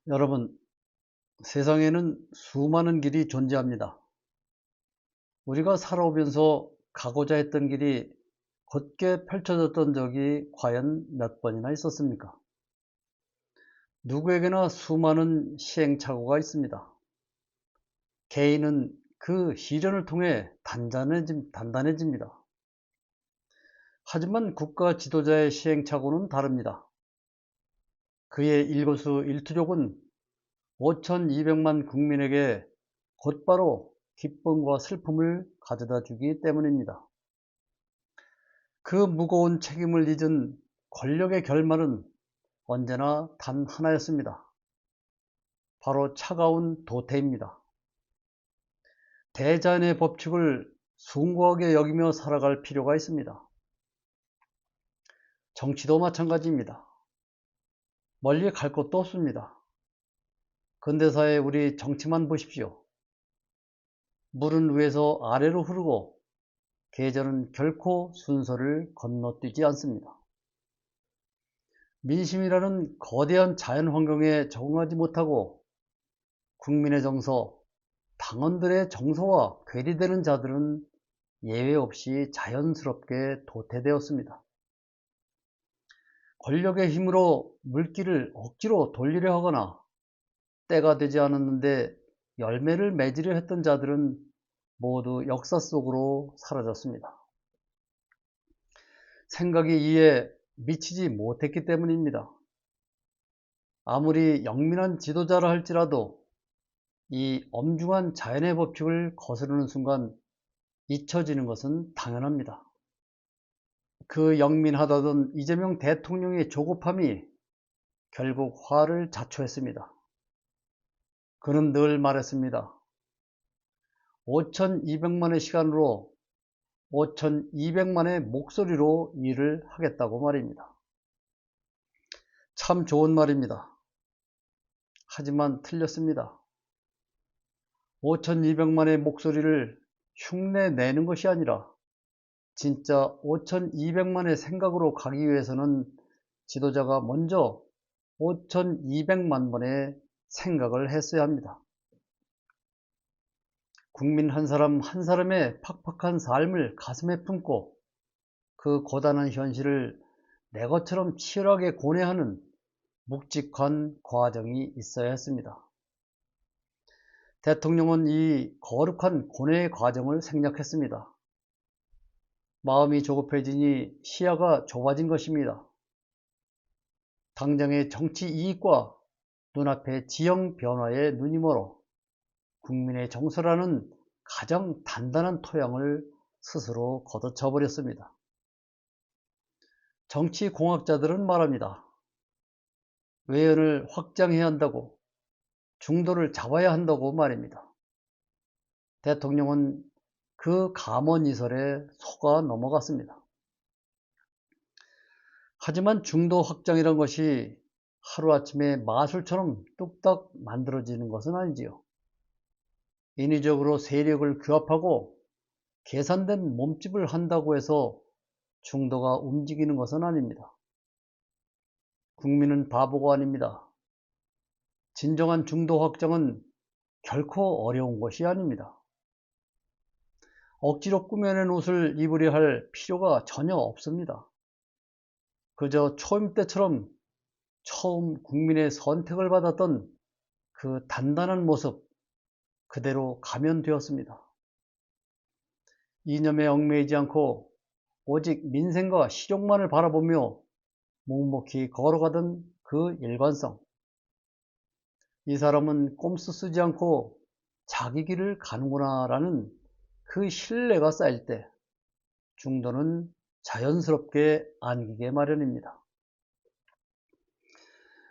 여러분, 세상에는 수많은 길이 존재합니다. 우리가 살아오면서 가고자 했던 길이 곧게 펼쳐졌던 적이 과연 몇 번이나 있었습니까? 누구에게나 수많은 시행착오가 있습니다. 개인은 그 시련을 통해 단단해집니다. 하지만 국가 지도자의 시행착오는 다릅니다. 그의 일거수일투족은 5,200만 국민에게 곧바로 기쁨과 슬픔을 가져다 주기 때문입니다. 그 무거운 책임을 잊은 권력의 결말은 언제나 단 하나였습니다. 바로 차가운 도태입니다. 대자연의 법칙을 숭고하게 여기며 살아갈 필요가 있습니다. 정치도 마찬가지입니다. 멀리 갈 곳도 없습니다. 근대사의 우리 정치만 보십시오. 물은 위에서 아래로 흐르고 계절은 결코 순서를 건너뛰지 않습니다. 민심이라는 거대한 자연환경에 적응하지 못하고 국민의 정서, 당원들의 정서와 괴리되는 자들은 예외 없이 자연스럽게 도태되었습니다. 권력의 힘으로 물길을 억지로 돌리려 하거나 때가 되지 않았는데 열매를 맺으려 했던 자들은 모두 역사 속으로 사라졌습니다. 생각이 이에 미치지 못했기 때문입니다. 아무리 영민한 지도자라 할지라도 이 엄중한 자연의 법칙을 거스르는 순간 잊혀지는 것은 당연합니다. 그 영민하다던 이재명 대통령의 조급함이 결국 화를 자초했습니다. 그는 늘 말했습니다. 5,200만의 시간으로 5,200만의 목소리로 일을 하겠다고 말입니다. 참 좋은 말입니다. 하지만 틀렸습니다. 5,200만의 목소리를 흉내 내는 것이 아니라 진짜 5,200만의 생각으로 가기 위해서는 지도자가 먼저 5,200만 번의 생각을 했어야 합니다. 국민 한 사람 한 사람의 팍팍한 삶을 가슴에 품고 그 고단한 현실을 내 것처럼 치열하게 고뇌하는 묵직한 과정이 있어야 했습니다. 대통령은 이 거룩한 고뇌의 과정을 생략했습니다. 마음이 조급해지니 시야가 좁아진 것입니다. 당장의 정치 이익과 눈앞의 지형 변화에 눈이 멀어 국민의 정서라는 가장 단단한 토양을 스스로 걷어차 버렸습니다. 정치공학자들은 말합니다. 외연을 확장해야 한다고, 중도를 잡아야 한다고 말입니다. 대통령은 그 감언이설에 속아 넘어갔습니다. 하지만 중도 확장이란 것이 하루아침에 마술처럼 뚝딱 만들어지는 것은 아니지요. 인위적으로 세력을 규합하고 계산된 몸집을 한다고 해서 중도가 움직이는 것은 아닙니다. 국민은 바보가 아닙니다. 진정한 중도 확장은 결코 어려운 것이 아닙니다. 억지로 꾸며낸 옷을 입으려 할 필요가 전혀 없습니다. 그저 초임 때처럼 처음 국민의 선택을 받았던 그 단단한 모습 그대로 가면되었습니다. 이념에 얽매이지 않고 오직 민생과 실용만을 바라보며 묵묵히 걸어가던 그 일관성. 이 사람은 꼼수 쓰지 않고 자기 길을 가는구나 라는 그 신뢰가 쌓일 때 중도는 자연스럽게 안기게 마련입니다.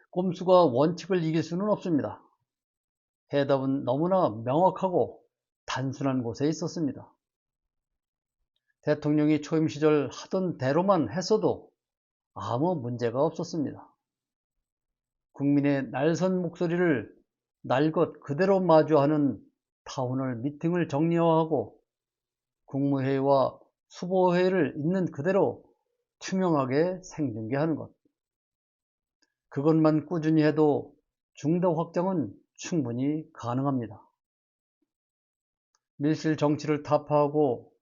꼼수가 원칙을 이길 수는 없습니다. 해답은 너무나 명확하고 단순한 곳에 있었습니다. 대통령이 초임 시절 하던 대로만 했어도 아무 문제가 없었습니다. 국민의 날선 목소리를 날 것 그대로 마주하는 타운홀 미팅을 정리화하고 국무회의와 수보회의를 있는 그대로 투명하게 생중계하는 것. 그것만 꾸준히 해도 중도 확장은 충분히 가능합니다. 밀실 정치를 타파하고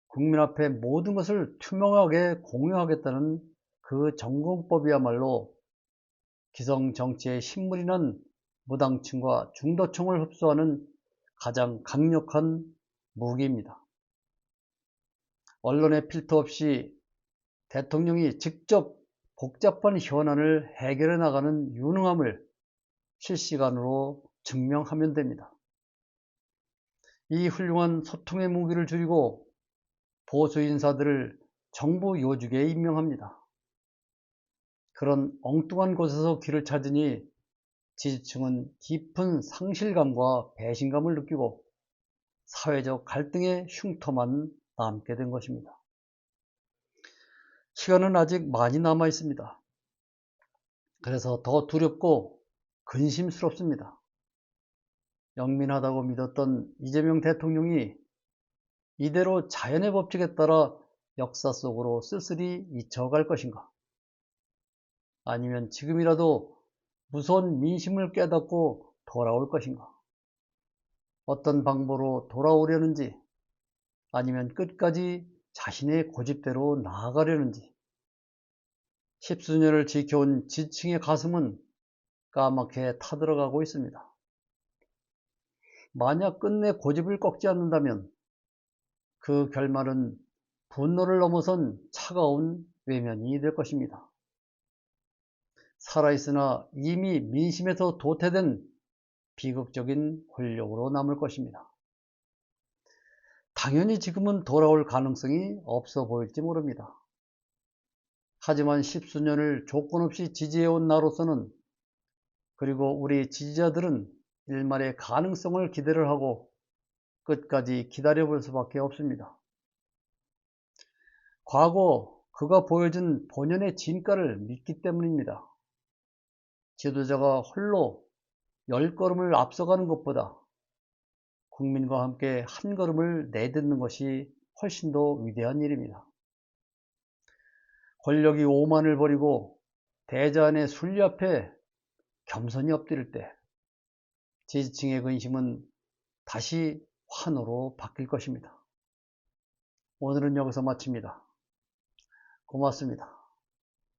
국민 앞에 모든 것을 투명하게 공유하겠다는 그 정공법이야말로 기성 정치의 신물이 난 무당층과 중도층을 흡수하는 가장 강력한 무기입니다. 언론의 필터 없이 대통령이 직접 복잡한 현안을 해결해 나가는 유능함을 실시간으로 증명하면 됩니다. 이 훌륭한 소통의 무기를 줄이고 보수 인사들을 정부 요직에 임명합니다. 그런 엉뚱한 곳에서 길을 찾으니 지지층은 깊은 상실감과 배신감을 느끼고 사회적 갈등의 흉터만 남게 된 것입니다. 시간은 아직 많이 남아 있습니다. 그래서 더 두렵고 근심스럽습니다. 영민하다고 믿었던 이재명 대통령이 이대로 자연의 법칙에 따라 역사 속으로 쓸쓸히 잊혀갈 것인가? 아니면 지금이라도 무서운 민심을 깨닫고 돌아올 것인가? 어떤 방법으로 돌아오려는지, 아니면 끝까지 자신의 고집대로 나아가려는지, 십수년을 지켜온 지층의 가슴은 까맣게 타들어가고 있습니다. 만약 끝내 고집을 꺾지 않는다면 그 결말은 분노를 넘어선 차가운 외면이 될 것입니다. 살아있으나 이미 민심에서 도태된 비극적인 권력으로 남을 것입니다. 당연히 지금은 돌아올 가능성이 없어 보일지 모릅니다. 하지만 십수년을 조건 없이 지지해온 나로서는, 그리고 우리 지지자들은 일말의 가능성을 기대를 하고 끝까지 기다려볼 수밖에 없습니다. 과거 그가 보여준 본연의 진가를 믿기 때문입니다. 지도자가 홀로 10걸음을 앞서가는 것보다 국민과 함께 한 걸음을 내딛는 것이 훨씬 더 위대한 일입니다. 권력이 오만을 버리고 대자연의 순리 앞에 겸손히 엎드릴 때 지지층의 근심은 다시 환호로 바뀔 것입니다. 오늘은 여기서 마칩니다. 고맙습니다.